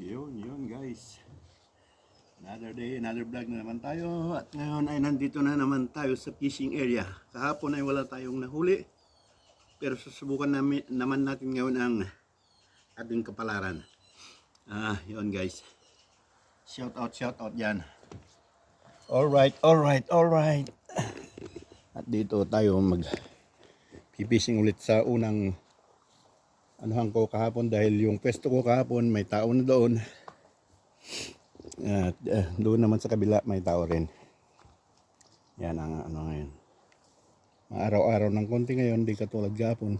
Yun guys. Another day, another vlog na naman tayo. At ngayon ay nandito na naman tayo sa fishing area. Kahapon ay wala tayong nahuli. Pero susubukan naman natin ngayon ang ating kapalaran. Yun guys. Shout out yan. Alright. At dito tayo mag-fishing ulit sa unang anuhan ko kahapon dahil yung pwesto ko kahapon may tao na doon. At doon naman sa kabila may tao rin. Yan ang ano ngayon. Araw-araw ng konti ngayon, di katulad kahapon.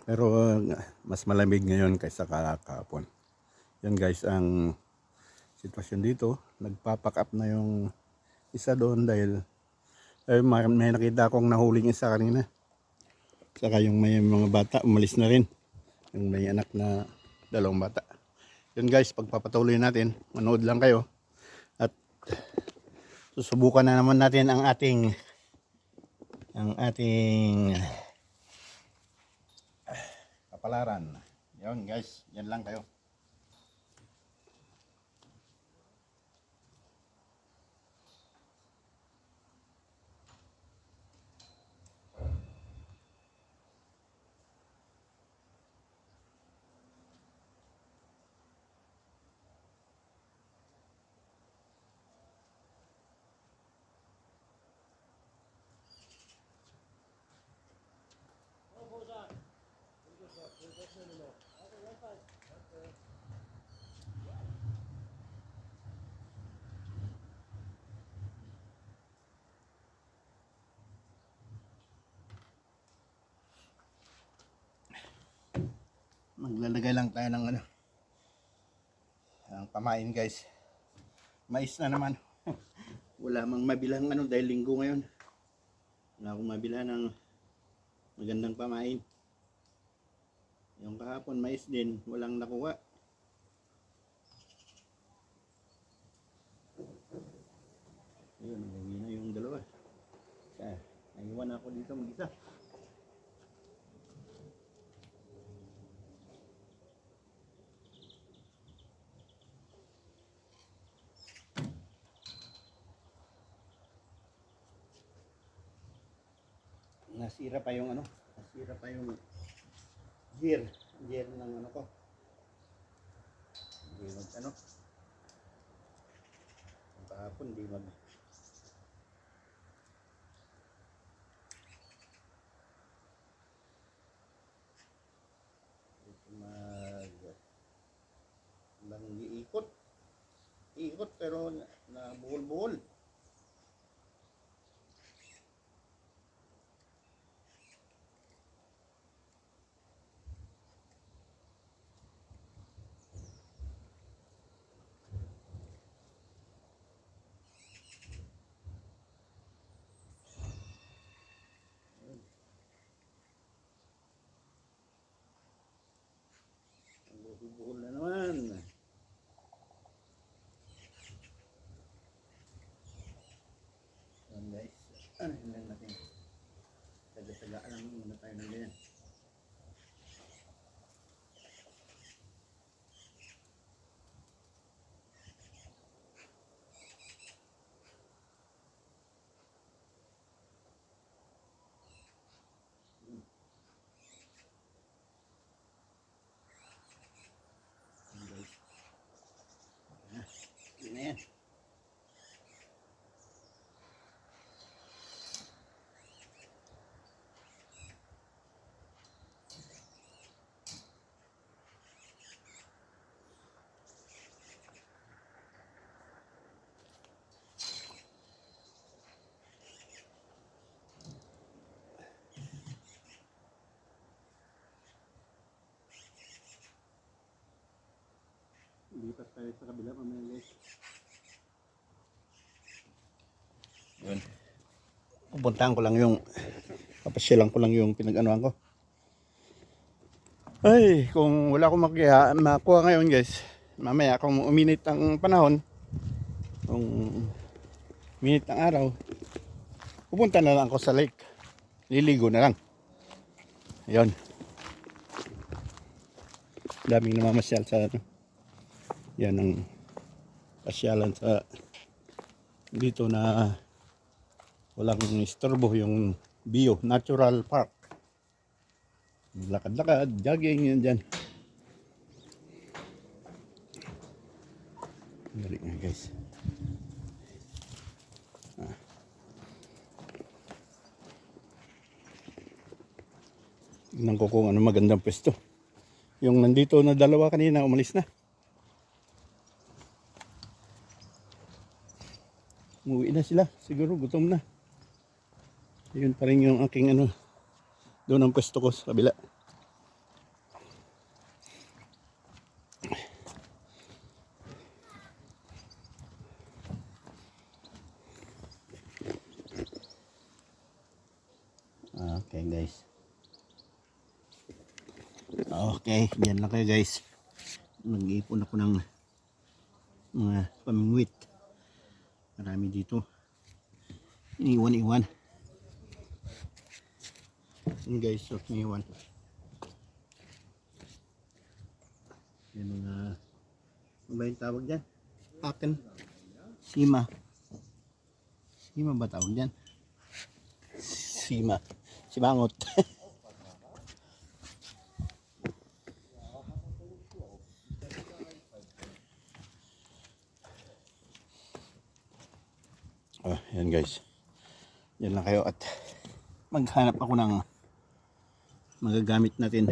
Pero mas malamig ngayon kaysa kahapon. Yan guys ang sitwasyon dito. Nagpapack up na yung isa doon dahil may nakita akong nahuling isa kanina. Saka yung may mga bata umalis na rin. Yung may anak na dalawang bata. Yun guys, pagpapatuloy natin, manood lang kayo. At susubukan na naman natin ang ating kapalaran. Yun guys, yan lang kayo. Maglalagay lang tayo ng ang pamain guys. Mais na naman. Wala mang mabilang dahil linggo ngayon. Wala akong mabila ng magandang pamain. Yung kahapon mais din, walang nakuha. Ayun, nagawin na yung dalawa. Naiwan ako dito mag-isa. Nasira pa yung gear ng ko. Hindi kahapon hindi lang iikot pero nabuhol-buhol. Buhol na naman. Yan guys. Hindan natin. Taga-tagaan lang muna tayo ng ganyan. Yan. Lipat tayo sa kabila mamaya guys. Yun. Pupuntahan ko lang papasyalan ko lang yung pinag-anuhan ko. Ay, kung wala akong makuha ngayon guys, mamaya kung uminit ang panahon, kung uminit ang araw, pupunta na lang ako sa lake. Liligo na lang. Ayun. Daming namamasyal sa ano. Yan ang pasyalan sa dito na walang istorbo, yung bio, natural park. Lakad-lakad, jogging yan dyan. Galing nga guys. Tignan ko kung ano magandang pwesto. Yung nandito na dalawa kanina, umalis na. Umuwi na sila. Siguro gutom na. Yun pa rin yung aking ano. Doon ang pwesto ko sa kabila. Okay guys. Okay, diyan lang kayo guys. Nag-iipon ako ng mga pamingwit. Marami dito. Iniwan-iwan. Yan guys, so iniwan. Yan mga ano ba yung tawag dyan? Akin. Sima. Sima ba tawag dyan? Sima. Simangot. Oh, yan guys. Yan lang kayo at maghanap ako ng magagamit natin.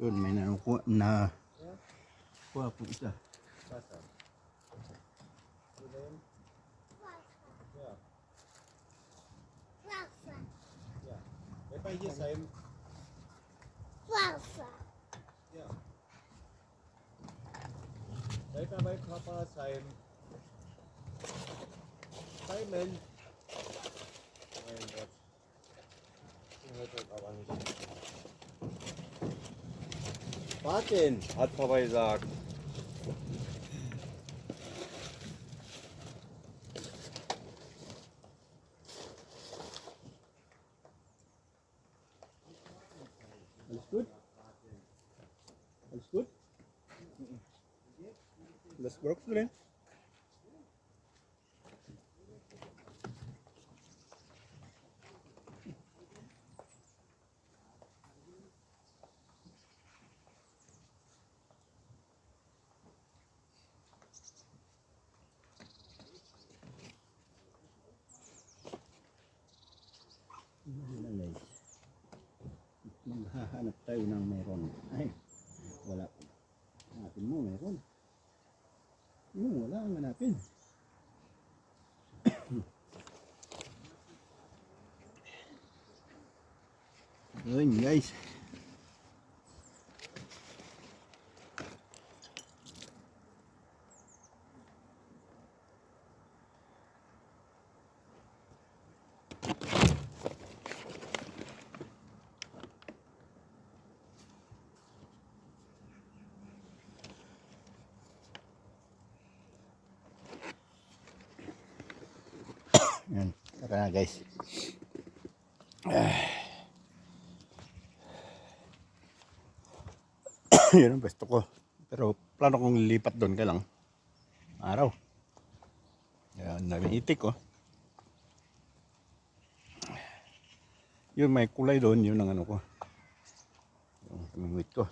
Yun, may nakuha na kuha po isa. Kijk naar mijn papa zijn. Simon. Mein Gott. Die hört das aber nicht. Warten, hat Papa gesagt. Alles gut? Alles gut? Das brauchst du denn? Maghahanap tayo ng meron. Ay, wala. Hanapin mo, meron. Wala ang hanapin. Yun guys. Yan, tara na guys. Yun ang pwesto ko. Pero plano kong lilipat doon ka lang. Araw. Yan, daming itik oh. Yun may kulay doon, yun ang ano ko. Yung pamingwit ko.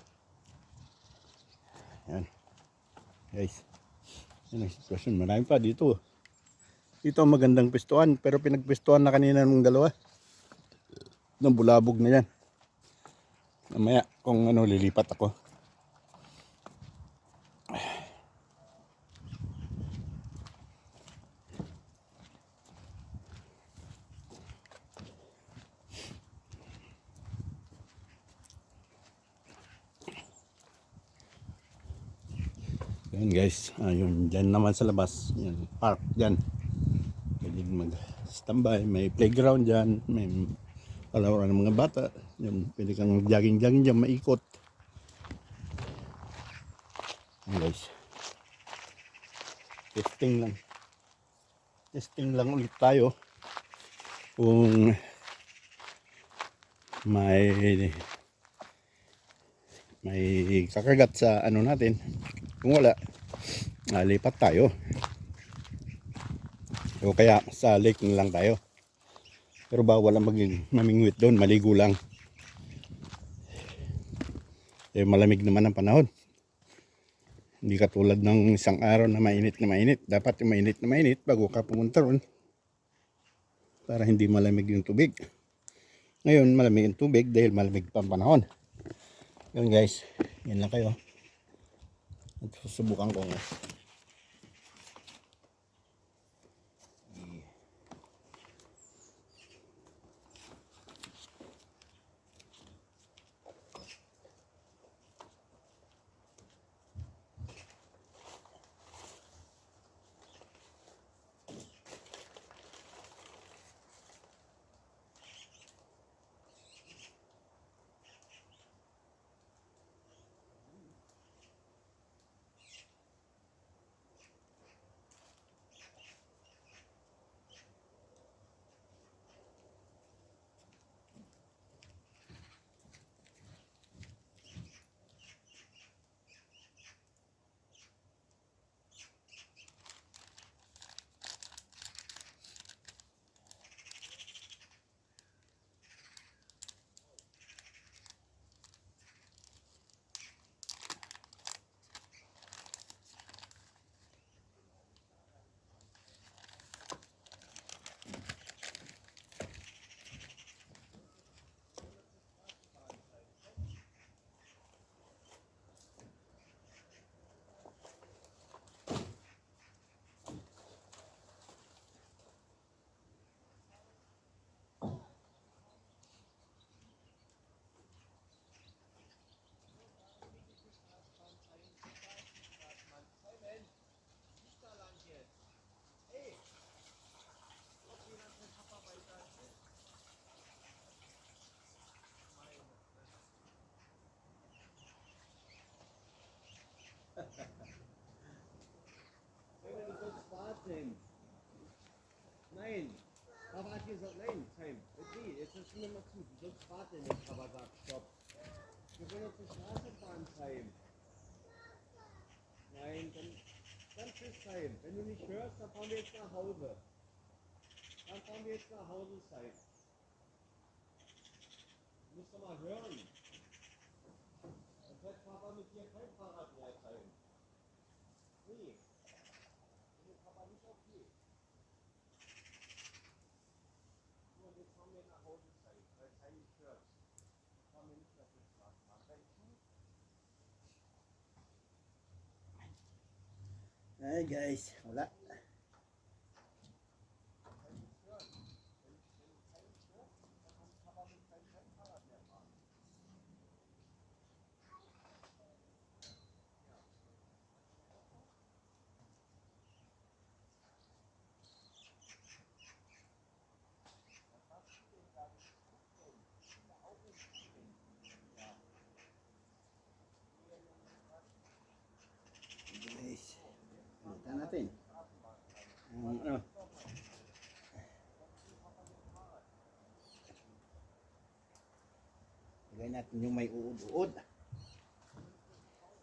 Yan. Guys. Yan ang sitwasyon. Marami pa dito. Dito ang magandang pwestuhan. Pero pinagpwestuhan na kanina ng dalawa. Ng bulabog na yan. Mamaya kung ano lilipat ako. Yan guys, ayun dyan naman sa labas, yan, park dyan. Pwede mag-standby, may playground dyan, may palawaran ng mga bata. Yan, pwede kang jogging-jogging dyan, maikot. Yan guys. Testing lang ulit tayo. Kung may may kakagat sa ano natin. Kung wala, lipat tayo. O kaya sa lake na lang tayo. Pero bawal ang mamingwit doon, maligo lang. Malamig naman ang panahon. Hindi katulad ng isang araw na mainit na mainit. Dapat yung mainit na mainit bago ka pumunta ron. Para hindi malamig yung tubig. Ngayon malamig yung tubig dahil malamig pa ang panahon. Yun guys, yan lang kayo. At susubukan ko nga. Du sollst warten. Nein. Papa hat gesagt, nein, Time. Okay, jetzt hörst du mir mal zu. Du sollst warten, wenn Papa sagt, stopp. Wir wollen auf die Straße fahren, Time. Nein, dann tschüss, Time. Wenn du nicht hörst, dann fahren wir jetzt nach Hause. Dann fahren wir jetzt nach Hause, Time. Du musst doch mal hören. Dann fährt Papa mit dir kein Fahrrad mehr, Time. Nee. Wenn Papa nicht auf geht. So, und jetzt fahren wir nach Hause, Time. Weil Time nicht hört. Dann fahren wir nicht mehr auf die Straße. Mach rein zu. Ay guys, wala. Guys, punta natin. Ano? Lagay natin yung may uod-uod.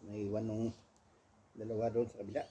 May iwan nung dalawa doon sa kabila.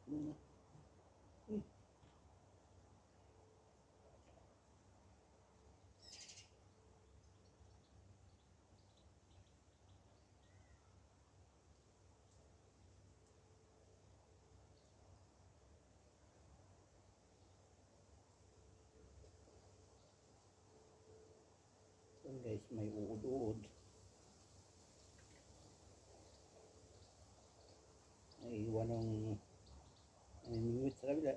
Yan guys, may uod-uod. May iwan ng minute sa kabila.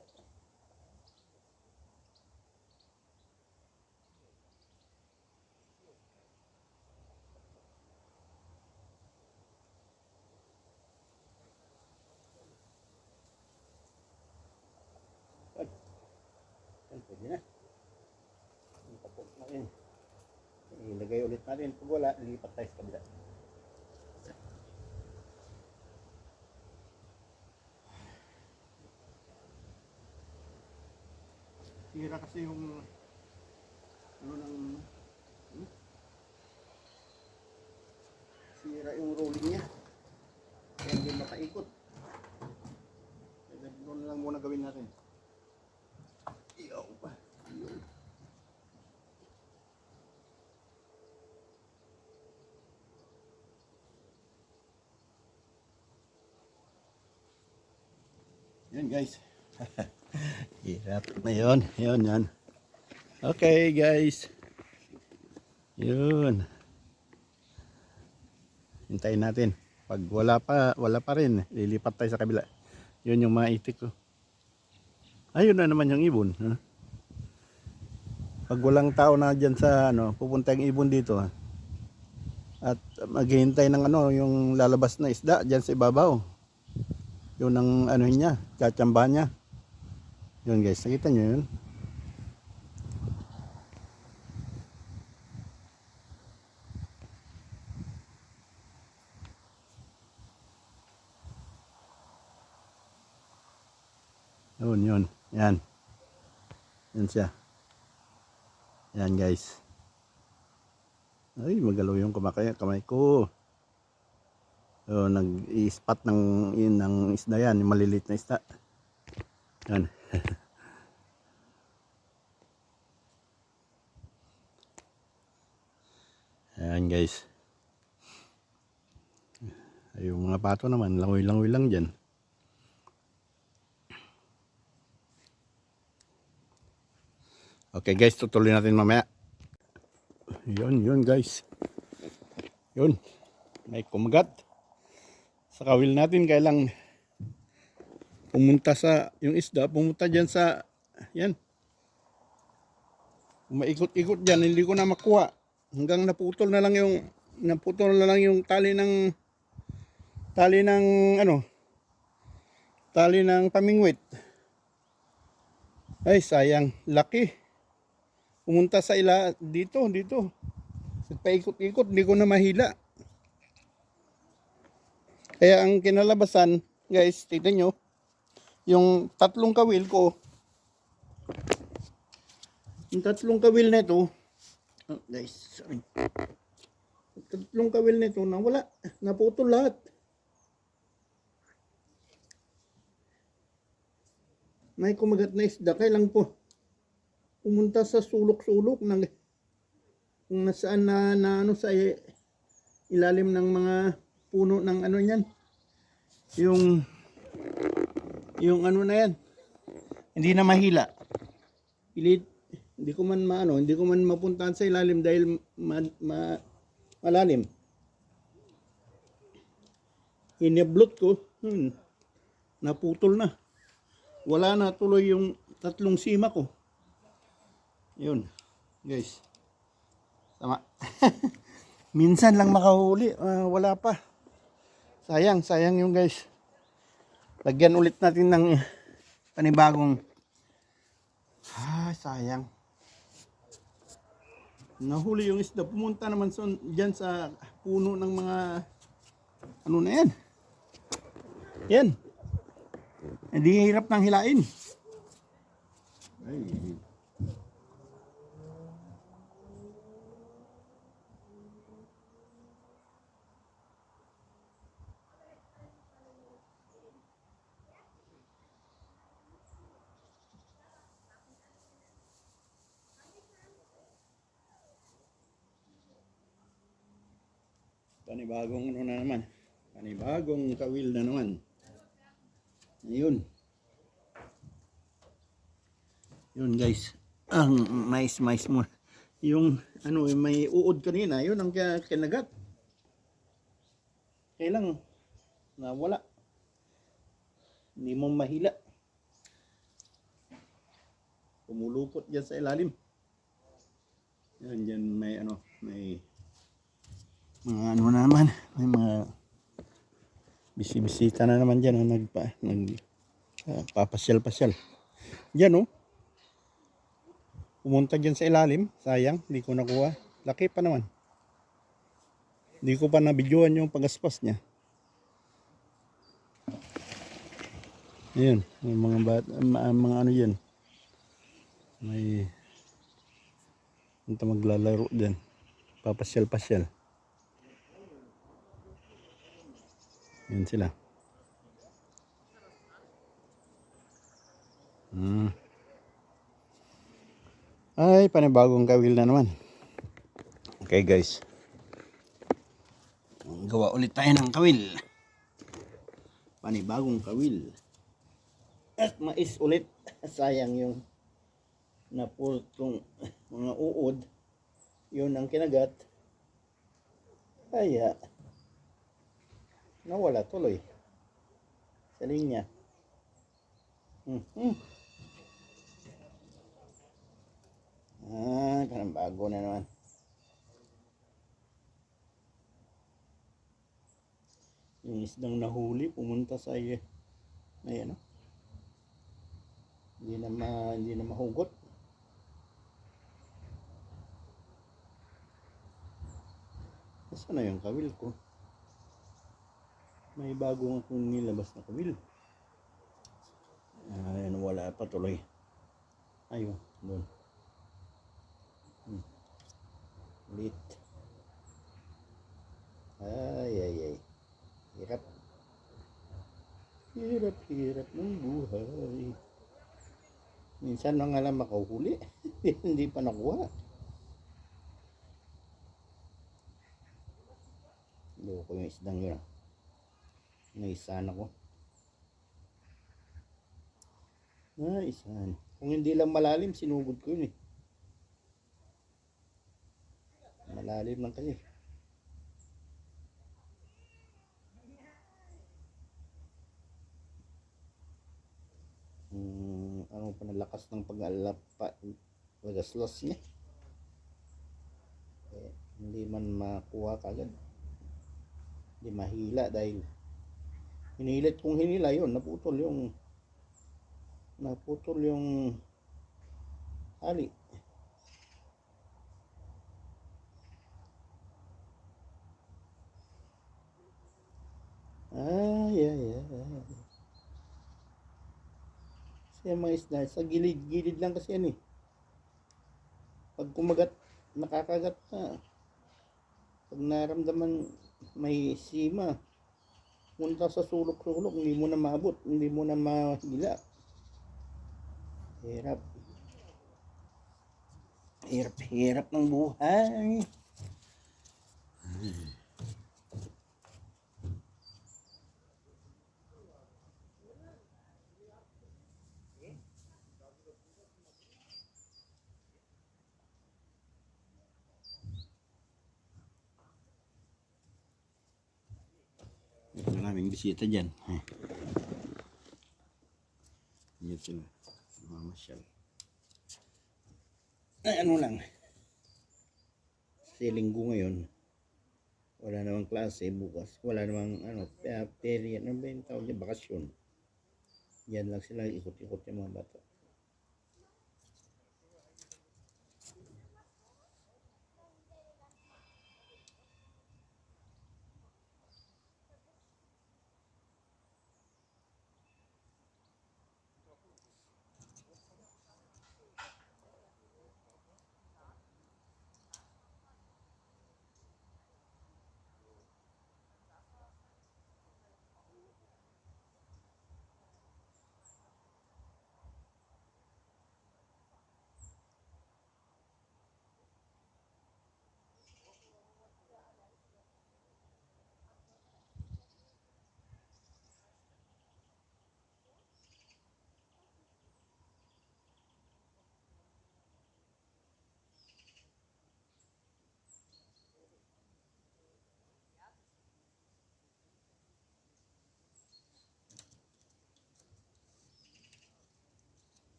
Yan, pwede na. Tapos na rin. Ilagay ulit natin. Pag wala, lilipat tayo sa kabila. Sira kasi yung ano ng Sira yung rolling niya. Kaya hindi makaikot. doon lang muna gawin natin. Iyaw pa. Iyaw. Yan guys. Hirap na yun. Yun, yan. Okay guys. Yun. Hintayin natin. Pag wala pa rin, lilipat tayo sa kabila. Yun yung mga itik ko. Ayun na naman yung ibon. Ha? Pag walang tao na dyan sa ano, pupunta yung ibon dito. Ha? At maghihintay ng ano, yung lalabas na isda dyan sa ibabaw. Yun ang ano niya, tsatsambahan niya. Yun guys, nakita nyo yun? Yun. Yan. Yan siya. Yan guys. Ay, magalaw yung kamay ko. So, nag-i-spot ng isda yan, yung maliliit na isda. Yan. Ayan guys. Ay, yung mga pato naman, langoy-langoy lang dyan. Okay guys, tutuloy natin mamaya. Yun guys. Yun. May kumagat. Sa kawil natin, kailang pumunta sa, yung isda, pumunta dyan sa, yan. Maikot-ikot dyan, hindi ko na makuha. Hanggang naputol na lang yung tali ng pamingwit. Ay, sayang, laki. Pumunta sa dito. Nagpaikot-ikot, hindi ko na mahila. Kaya ang kinalabasan, guys, tignan nyo, yung tatlong kawil ko, guys, sorry. Yung tatlong kawil nito, nawala, naputol lahat. May kumagat na isda, kailang po pumunta sa sulok-sulok ng kung nasaan na ano sa ilalim ng mga puno ng ano niyan. Yung ano na yan. Hindi na mahila. Hindi ko man mapuntahan sa ilalim dahil malalim. Iniblot ko, naputol na. Wala na tuloy yung tatlong sima ko. Yun, guys. Tama. Minsan lang makahuli, wala pa. Sayang yung guys. Lagyan ulit natin ng panibagong. Sayang. Nahuli yung isda. Pumunta naman dyan sa puno ng mga ano na yan. Yan. Hindi hirap nang hilain. Ay. Panibagong ano na naman. Panibagong kawil na naman. Ayun. Yun guys. Ang mais mo. Yung ano may uod kanina. Yun ang kinagat. Kailang nawala. Hindi mo mahila. Pumulupot dyan sa ilalim. Yan dyan may ano. May mga ano na naman. May mga bisita na naman dyan na papasyal-pasyal. Dyan oh. Pumunta dyan sa ilalim. Sayang, hindi ko nakuha. Laki pa naman. Hindi ko pa nabidyoan yung pagaspas niya. Ayan, may mga ano yan. May punta maglalaro dyan. Papasyal-pasyal. Yan sila. Ay, panibagong kawil na naman. Okay guys. Gawa ulit tayo ng kawil. Panibagong kawil. At mais ulit. Sayang yung napultong mga uod. Yun ang kinagat. Kaya nawala tuloy sa linya. Parang bago na naman. Yung isdang nahuli pumunta sa ay ano. Hindi na mahugot. Nasaan na yung kawil ko? May bagong akong nilabas na kawil. Ayan, wala pa tuloy. Ayun, doon. Ulit. Ay. Hirap. Hirap ng buhay. Minsan na nga lang makahuli. Hindi pa nakuha. Loko yung isdang yun. Naisahan ako. Naisahan. Kung hindi lang malalim, sinugod ko yun eh. Malalim lang kasi. Ano pa nalakas ng pag-agaslas niya. Hindi man makuha kagad. Hindi mahila dahil hinilit kong hinila yun, naputol yung ali. Ay. Kasi mga isda, sa gilid lang kasi yan eh. Pag kumagat, nakakagat na. Pag naramdaman may sima, punta sa sulok-sulok, hindi mo na maabot, hindi mo na mahila. Hirap ng buhay. Maraming bisita dyan. Yan sila. Mamasyal. Ay, ano lang. Kasi linggo ngayon. Wala namang klase bukas. Wala namang period. Ano ba yung tawag niya? Bakasyon. Yan lang sila. Ikot-ikot yung mga bata.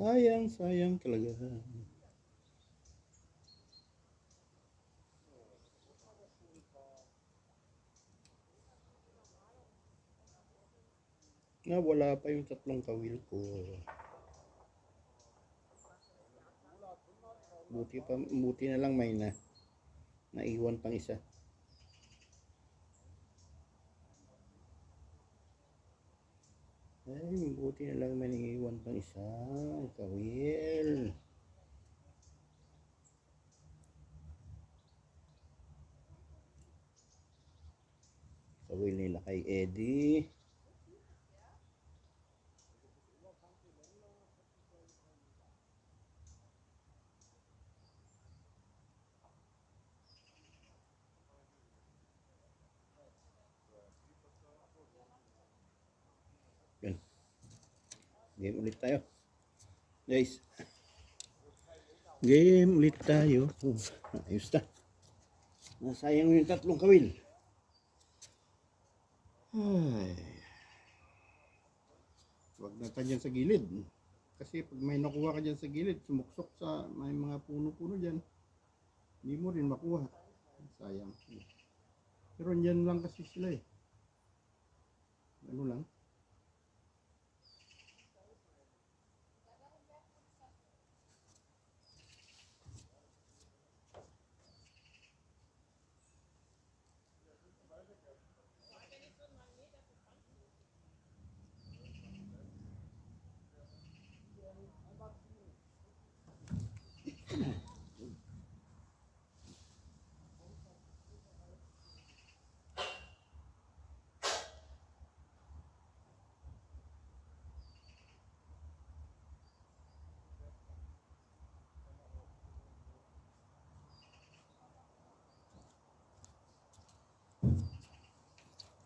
Sayang, sayang talaga. Wala pa yung tatlong kawil ko. Buti na lang may naiwan pang isa. Ay, buti na lang may naiwan pang isa. Kawil. Kawil nila kay Eddie. Yan. Game ulit tayo. Guys. Game ulit tayo. Ayos na. Nasayang yung tatlong kawil. Ay. Huwag na ka dyan sa gilid. Kasi pag may nakuha ka dyan sa gilid, sumuksok sa may mga puno-puno dyan, hindi mo rin makuha. Sayang. Pero dyan lang kasi sila eh. Ano lang.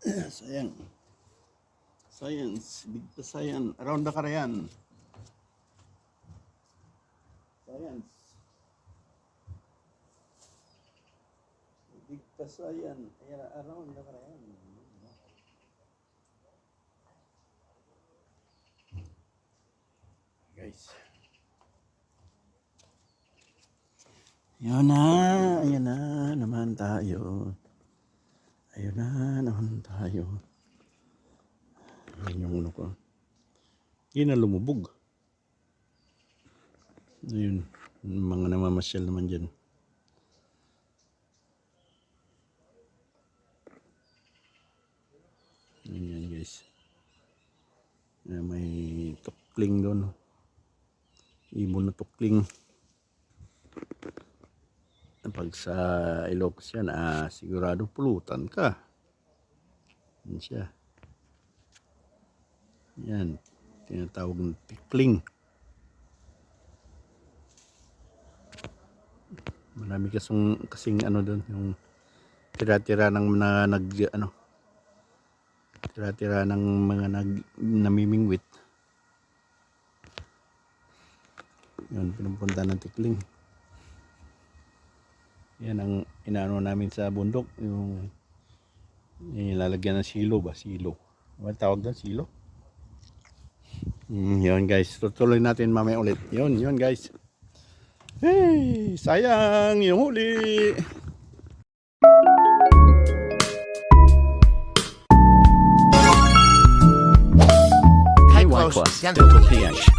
Sayang. Science, big to science. Around the Karayan. Science. Big to science. Ayan, around the Karayan. Guys. Ayan na naman tayo. Ayun na naman tayo. Ayun yung uno ko. Hindi na lumubog. Ayun. Mga namamasyal naman dyan. Ayan guys. May tukling doon. Ibon na tukling. Pag sa Ilocos yan, sigurado pulutan ka. Yan siya. Yan. Tinatawag ng tikling. Marami kasing ano doon, yung tira-tira ng tira-tira ng mga namimingwit. Yan, pinupunta ng tikling. Yan ang inaano namin sa bundok, yung ilalagyan ng silo ba? Silo. Ano tawag doon? Silo? Yun guys, tutuloy natin mamaya ulit. Yun guys. Hey, sayang yung huli. High Plus, Delta PH.